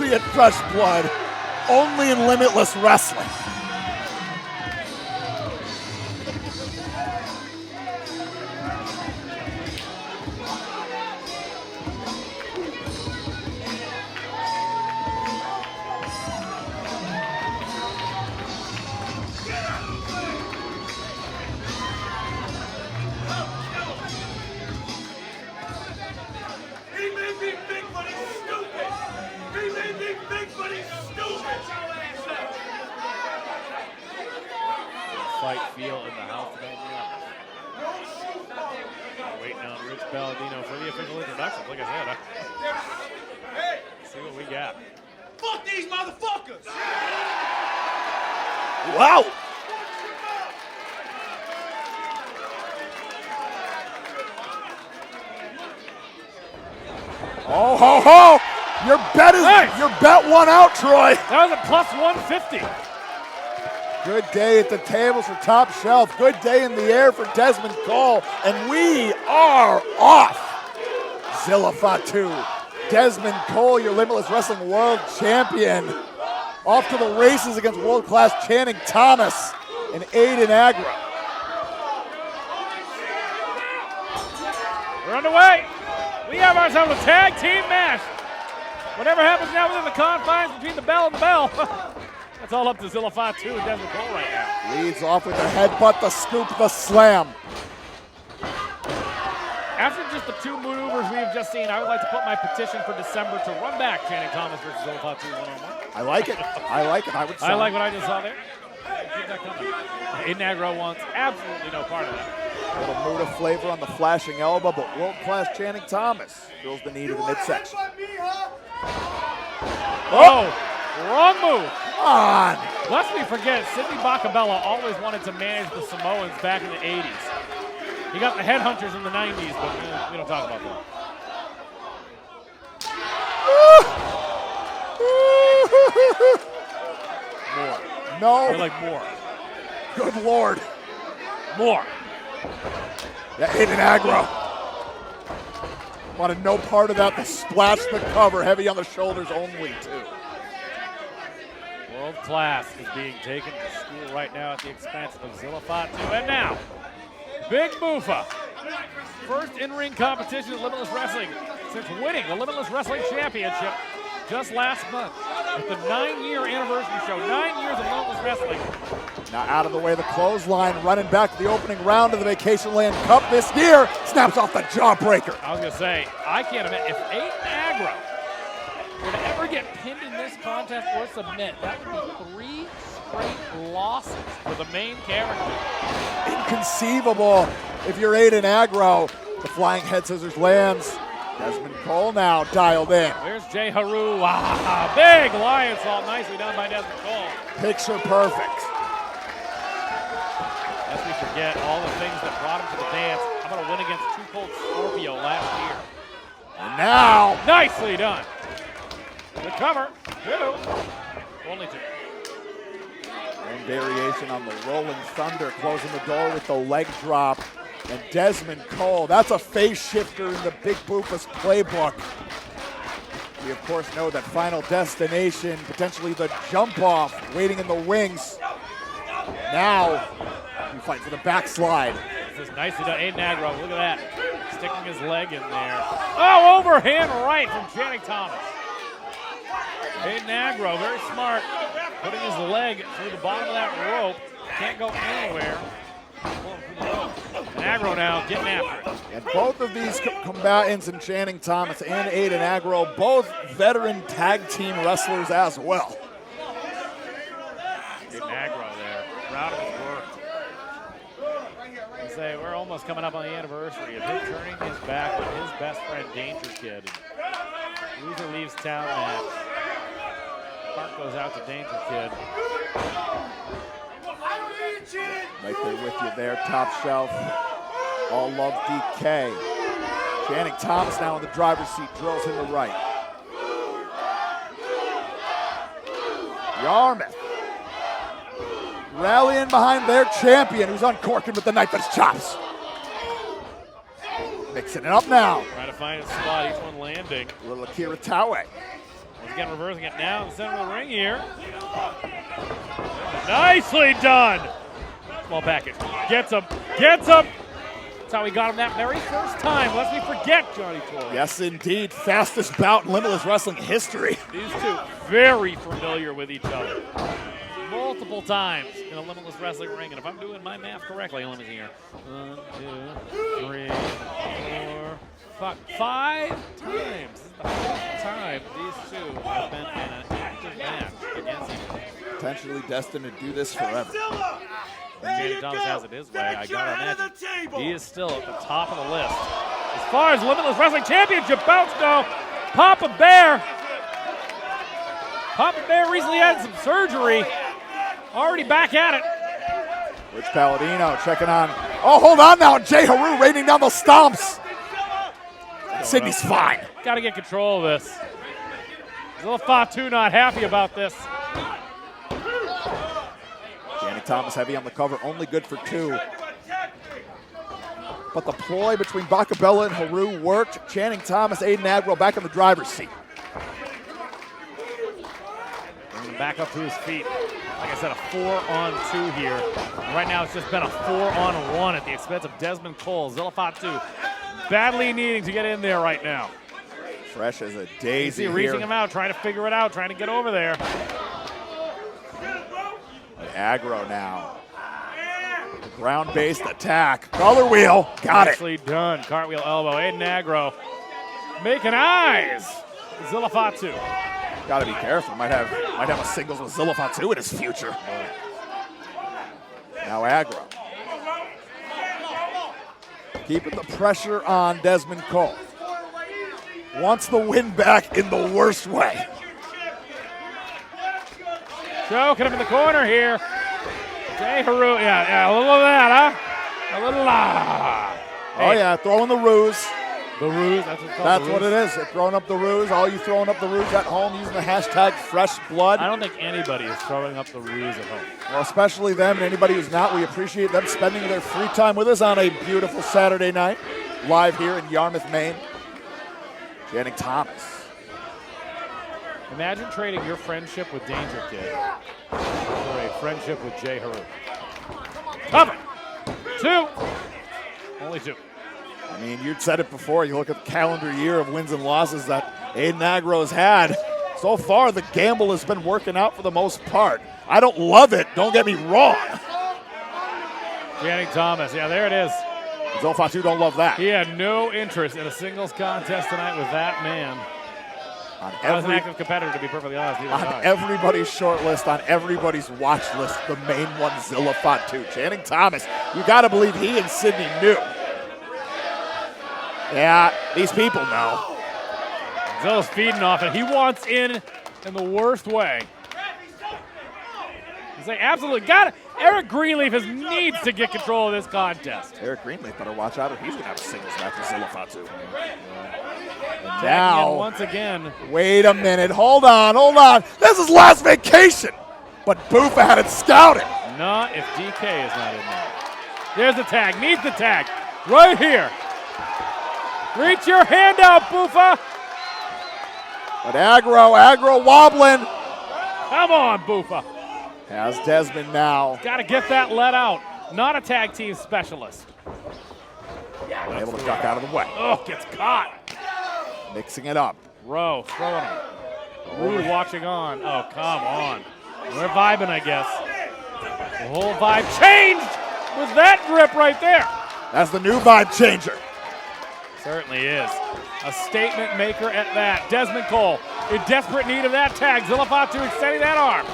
Period, fresh blood. Only in Limitless Wrestling. Fight feel in the house right now. Waiting on Rich Palladino for the official introduction. Like I said, let's see what we got. Fuck these motherfuckers! Wow! Oh, ho, ho! Your bet won out, Troy. That was a plus 150. Good day at the tables for Top Shelf. Good day in the air for Desmond Cole. And we are off. Zilla Fatu Dezmond Cole, your Limitless Wrestling World Champion. Off to the races against world-class Channing Thomas and Aiden Aggro. We're underway. We have ourselves a tag team match. Whatever happens now within the confines between the bell and the bell. That's all up to Zilla Fatu and Desmond Cole right now. Leads off with the headbutt, the scoop, the slam. After just the two maneuvers we've just seen, I would like to put my petition for December to run back Channing Thomas versus Zilla Fatu one-on-one. I like it. I like it. I would I like what I just saw there. Keep that coming. Aiden Aggro wants absolutely no part of that. A little Muda flavor on the flashing elbow, but world-class Channing Thomas feels the need of the midsection. Oh, wrong move. Come on. Lest we forget, Sidney Bacabella always wanted to manage the Samoans back in the 80s. He got the headhunters in the 90s, but we don't talk about that. More. No. We're like more. Good Lord. More. Yeah, Aiden Aggro. Wanted no part of that. The splash, the cover, heavy on the shoulders only, too. World class is being taken to school right now at the expense of Zilla Fatu. And now, Big Boofa. First in-ring competition at Limitless Wrestling since winning the Limitless Wrestling Championship just last month. At the 9-year anniversary show, 9 years of Limitless Wrestling. Now out of the way, the clothesline, running back to the opening round of the Vacation Land Cup this year. Snaps off the jawbreaker. I was going to say, I can't imagine, if Aiden Aggro were to ever get pinned in this contest or submit, that would be 3 straight losses for the main character. Inconceivable if you're Aiden Aggro. The flying head scissors lands. Desmond Cole now dialed in. There's Jay Haru. Wow, big lion salt, nicely done by Desmond Cole. Picture perfect. Lest we forget all the things that brought him to the dance. How about a win against Too Cold Scorpio last year? And now, nicely done. The cover, 2. Only 2. one variation on the Rolling Thunder, closing the door with the leg drop. And Desmond Cole, that's a face shifter in the Big Boofa's playbook. We, of course, know that Final Destination, potentially the jump-off, waiting in the wings. Now, you fight for the backslide. This is nicely done. Aiden Aggro, look at that. Sticking his leg in there. Oh, overhand right from Channing Thomas. Aiden Aggro, very smart, putting his leg through the bottom of that rope. Can't go anywhere. And Aggro now getting after it. And both of these combatants in Channing Thomas and Aiden Aggro, both veteran tag team wrestlers as well. Aiden Aggro there, proud of his work. I say we're almost coming up on the anniversary of him turning his back on his best friend Danger Kid. Loser leaves town match. Mark goes out to Danger Kid. Right there with you there, Top Shelf. All love DK. Channing Thomas now in the driver's seat, drills in the right. Yarmouth rallying behind their champion, who's uncorking with the knife at his chops. Mixing it up now. Trying to find a spot, each one landing. Little Akira Taue. Again, reversing it now in the center of the ring here. Nicely done. Small package. Gets him. Gets him. That's how he got him that very first time. Lest we forget, Johnny Torres. Yes, indeed. Fastest bout in Limitless Wrestling history. These two very familiar with each other. Multiple times in a Limitless Wrestling ring. And if I'm doing my math correctly, let me see here. 1, 2, 3, 4, 5 times. This is the first time these two have been in an active match against each other. Potentially destined to do this forever. Jaden Thomas has it his way. I gotta imagine he is still at the top of the list. As far as Limitless Wrestling Championship bouts go, Papa Bear recently had some surgery. Already back at it. Rich Palladino checking on. Oh, hold on now. Jay Haru raining down the stomps. Sydney's fine. Got to get control of this. Zilla Fatu not happy about this. Channing Thomas heavy on the cover, only good for 2. But the ploy between Bacabella and Haru worked. Channing Thomas, Aiden Aggro back in the driver's seat. Bringing him back up to his feet. Like I said, a 4-on-2 here. And right now it's just been a 4-on-1 at the expense of Desmond Cole. Zilla Fatu badly needing to get in there right now. Fresh as a daisy here. Reaching him out, trying to figure it out, trying to get over there. Aggro now. The ground-based attack. Collar wheel. Got it. Nicely done. Cartwheel elbow. Aiden Aggro making eyes. Zilla Fatu. Got to be careful. Might have a singles with Zilla Fatu in his future. Now Aggro. Keeping the pressure on Desmond Cole. Wants the win back in the worst way. Choking him in the corner here. Jay Haru, yeah, a little of that, huh? A little, Oh, yeah, throwing the ruse. The ruse, that's what it's called. That's what it is. They're throwing up the ruse. All you throwing up the ruse at home using the hashtag FreshBlood. I don't think anybody is throwing up the ruse at home. Well, especially them and anybody who's not. We appreciate them spending their free time with us on a beautiful Saturday night, live here in Yarmouth, Maine. Channing Thomas. Imagine trading your friendship with Danger Kid for a friendship with Jay Haru. Cover. 2. Only 2. I mean, you'd said it before. You look at the calendar year of wins and losses that Aiden Aggro has had. So far, the gamble has been working out for the most part. I don't love it. Don't get me wrong. Channing Thomas. Yeah, there it is. Zilla Fatu don't love that. He had no interest in a singles contest tonight with that man. I was an active competitor, to be perfectly honest. On everybody's short list, on everybody's watch list, the main one, Zilla Fatu. Channing Thomas, you got to believe he and Sydney knew. Yeah, these people know. Zilla's feeding off it. He wants in the worst way. He's like, absolutely got it. Eric Greenleaf needs to get control of this contest. Eric Greenleaf better watch out or he's going to have a singles match with Zilla Fatu. And now, once again. Wait a minute. Hold on. This is last vacation. But Buffa had it scouted. Not if DK is not in there. There's the tag. Needs the tag. Right here. Reach your hand out, Buffa. But Aggro wobbling. Come on, Buffa. Has Desmond now. Got to get that let out. Not a tag team specialist. Able to duck out of the way. Oh, gets caught. Mixing it up. Rowe throwing him. Rude watching on. Oh, come on. We're vibing, I guess. The whole vibe changed with that grip right there. That's the new vibe changer. Certainly is. A statement maker at that. Desmond Cole in desperate need of that tag. Zilla Fatu extending that arm.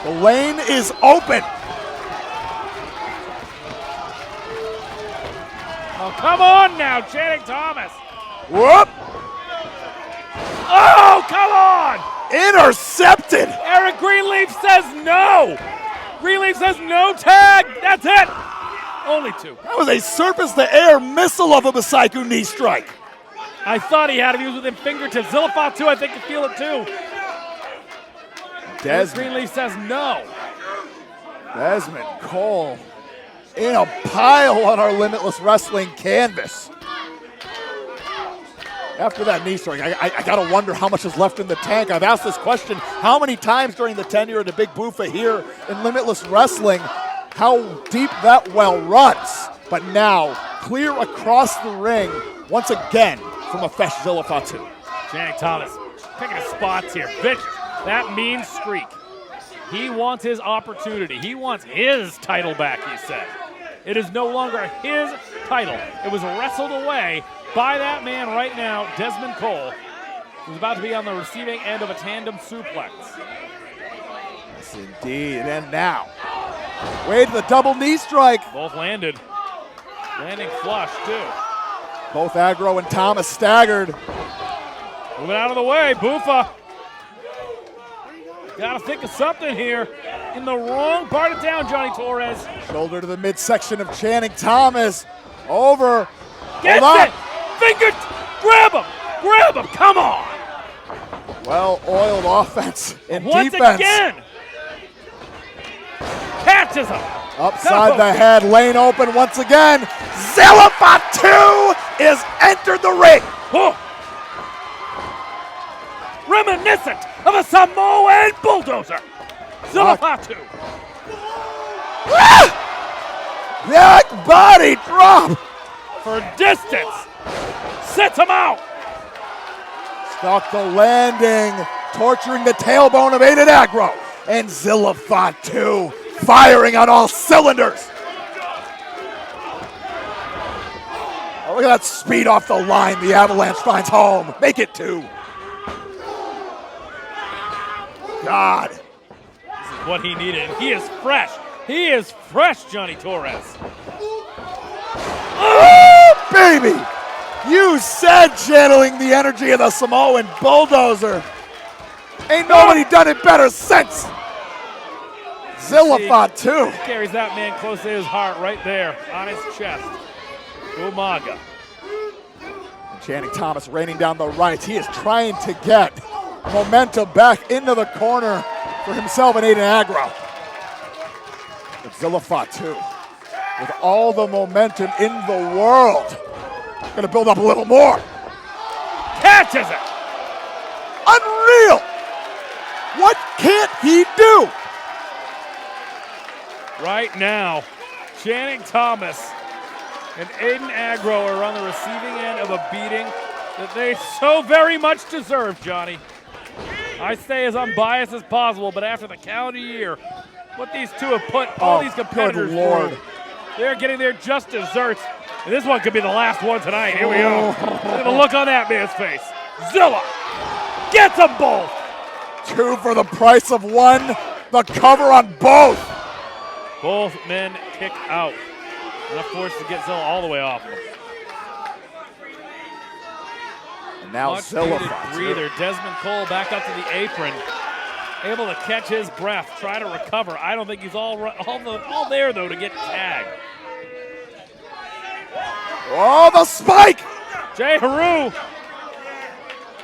The lane is open. Oh, come on now, Channing Thomas. Whoop. Oh, come on. Intercepted. Eric Greenleaf says no. Greenleaf says no tag. That's it. Only 2. That was a surface-to-air missile of a Masaiku knee strike. I thought he had it. He was within fingertips. Zilla Fatu, I think, can feel it too. Greenleaf says no. Desmond Cole in a pile on our Limitless Wrestling canvas. After that knee strike, I got to wonder how much is left in the tank. I've asked this question how many times during the tenure of the Big Buffa here in Limitless Wrestling, how deep that well runs. But now, clear across the ring, once again, from a fresh Zilla Fatu. Channing Thomas picking his spots here. Vicious. That mean streak. He wants his opportunity. He wants his title back, he said. It is no longer his title. It was wrestled away by that man right now, Desmond Cole, who's about to be on the receiving end of a tandem suplex. Yes, indeed. And now, Wade, the double knee strike. Both landed. Landing flush, too. Both Aggro and Thomas staggered. Moving out of the way, Buffa. Gotta think of something here. In the wrong part of town, Johnny Torres. Shoulder to the midsection of Channing Thomas. Over. Gets it! Finger! Grab him! Grab him! Come on! Well-oiled offense and Once defense. again! Catches him! Upside the head, lane open once again. Zilla Fatu is entered the ring. Oh. Reminiscent of a Samoan bulldozer. Zilla Fatu. Back body drop. For distance. Sets him out. Stuck the landing, torturing the tailbone of Aiden Aggro. And Zilla Fatu firing on all cylinders. Oh, look at that speed off the line. The Avalanche finds home. Make it 2. God. This is what he needed. He is fresh. He is fresh, Johnny Torres. Oh, baby. You said channeling the energy of the Samoan bulldozer. Ain't nobody done it better since. Zilla Fatu. Carries that man close to his heart right there on his chest. Umaga. And Channing Thomas raining down the right. He is trying to get momentum back into the corner for himself and Aiden Aggro. But Zilla Fatu, with all the momentum in the world, gonna build up a little more. Catches it. Unreal. What can't he do? Right now, Channing Thomas and Aiden Aggro are on the receiving end of a beating that they so very much deserve, Johnny. I stay as unbiased as possible, but after the calendar year, what these two have put all these competitors through, they're getting their just desserts. And this one could be the last one tonight. Here we go. Look at the look on that man's face. Zilla gets them both. 2 for the price of 1. The cover on both. Both men kick out. Enough force to get Zilla all the way off. And now Much Zilla needed breather. Desmond Cole back up to the apron, able to catch his breath, try to recover. I don't think he's all there though to get tagged. Oh, the spike! Jay Haru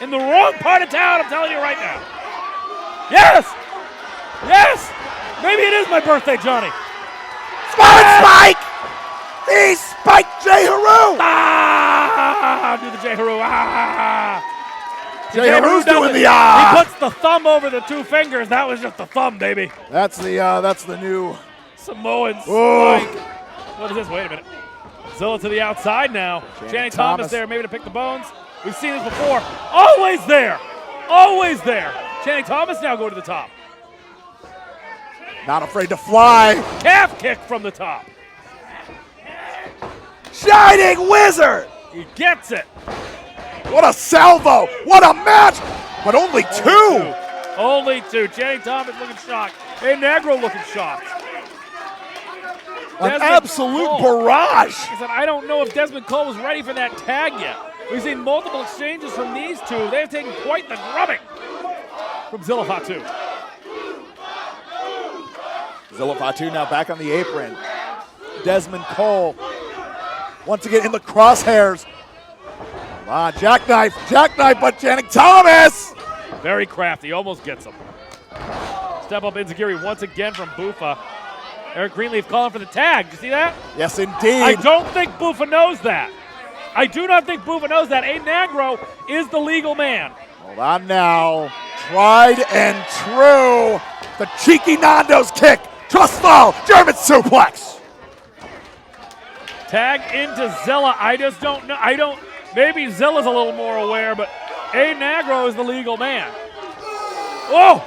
in the wrong part of town. I'm telling you right now. Yes, yes. Maybe it is my birthday, Johnny. Spike! He spiked Jay Haru! Do the Jay Haru. Jay Haru's doing the He puts the thumb over the 2 fingers. That was just the thumb, baby. That's the new Samoan spike. What is this? Wait a minute. Zilla to the outside now. Channing Thomas there, maybe to pick the bones. We've seen this before. Always there. Always there. Channing Thomas now going to the top. Not afraid to fly. Calf kick from the top. Shining Wizard! He gets it. What a salvo! What a match! But only 2. Only 2. Channing Thomas looking shocked. Aiden Aggro looking shocked. An absolute barrage. He said, I don't know if Desmond Cole was ready for that tag yet. We've seen multiple exchanges from these two. They've taken quite the drubbing from Zilla Fatu. Zilla Fatu now back on the apron. Desmond Cole once again in the crosshairs. Come on, jackknife, but Channing Thomas! Very crafty, almost gets him. Step up enziguri once again from Buffa. Eric Greenleaf calling for the tag. You see that? Yes, indeed. I don't think Buffa knows that. I do not think Buffa knows that. Aiden Aggro is the legal man. Hold on now. Tried and true. The cheeky Nando's kick. Trust fall. German suplex. Tag into Zilla. I just don't know. Maybe Zilla's a little more aware, but Aiden Aggro is the legal man. Oh!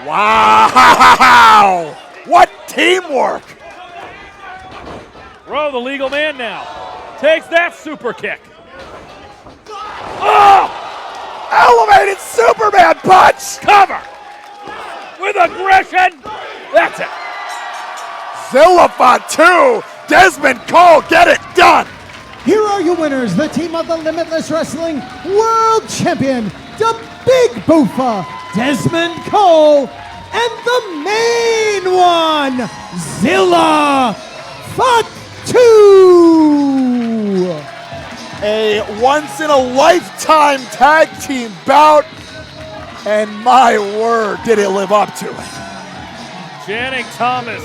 Wow! What teamwork! Rowe, the legal man now, takes that super kick. Oh! Elevated Superman punch! Cover! With aggression! That's it. Zilla Fatu Dezmond Cole, get it done! Here are your winners, the team of the Limitless Wrestling World Champion, the Big Buffa, Dezmond Cole, and the main one, Zilla Fatu! A once-in-a-lifetime tag team bout, and my word, did it live up to it. Channing Thomas